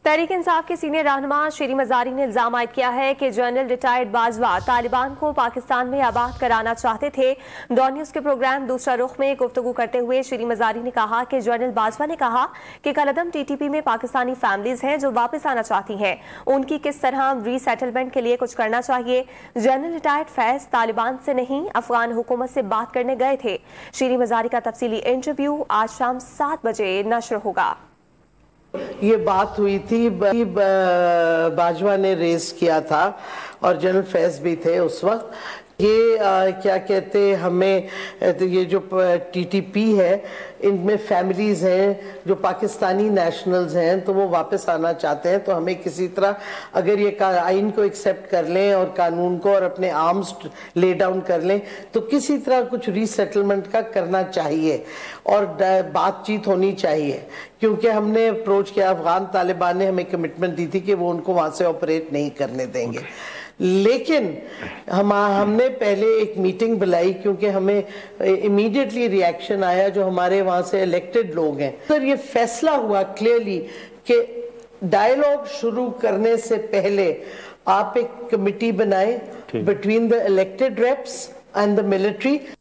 तहरीक इंसाफ के सीनियर रहनुमा शेरी मजारी ने इल्जाम आयद किया है कि जनरल रिटायर्ड बाजवा तालिबान को पाकिस्तान में आबाद कराना चाहते थे। डॉन न्यूज के प्रोग्राम दूसरा रुख में गुफ्तगू करते हुए शेरी मजारी ने कहा कि जनरल बाजवा ने कहा कि कलअदम टीटीपी में पाकिस्तानी फैमिलीज हैं जो वापस आना चाहती हैं, उनकी किस तरह रीसेटलमेंट के लिए कुछ करना चाहिए। जनरल रिटायर्ड फैज तालिबान से नहीं अफगान हुकूमत से बात करने गए थे। शेरी मजारी का तफसीली इंटरव्यू आज शाम 7 बजे नश्र होगा। ये बात हुई थी, बाजवा ने रेस किया था और जनरल फैज भी थे उस वक्त। ये क्या कहते हमें, ये जो टीटीपी है इनमें फैमिलीज हैं जो पाकिस्तानी नेशनल्स हैं, तो वो वापस आना चाहते हैं। तो हमें किसी तरह अगर ये आइन को एक्सेप्ट कर लें और कानून को और अपने आर्म्स ले डाउन कर लें तो किसी तरह कुछ रीसेटलमेंट का करना चाहिए और बातचीत होनी चाहिए, क्योंकि हमने अप्रोच किया, अफगान तालिबान ने हमें कमिटमेंट दी थी कि वो उनको वहां से ऑपरेट नहीं करने देंगे। लेकिन हमने पहले एक मीटिंग बुलाई क्योंकि हमें इमीडिएटली रिएक्शन आया जो हमारे वहां से इलेक्टेड लोग हैं। सर ये फैसला हुआ क्लियरली कि डायलॉग शुरू करने से पहले आप एक कमिटी बनाएं between the elected reps and the military.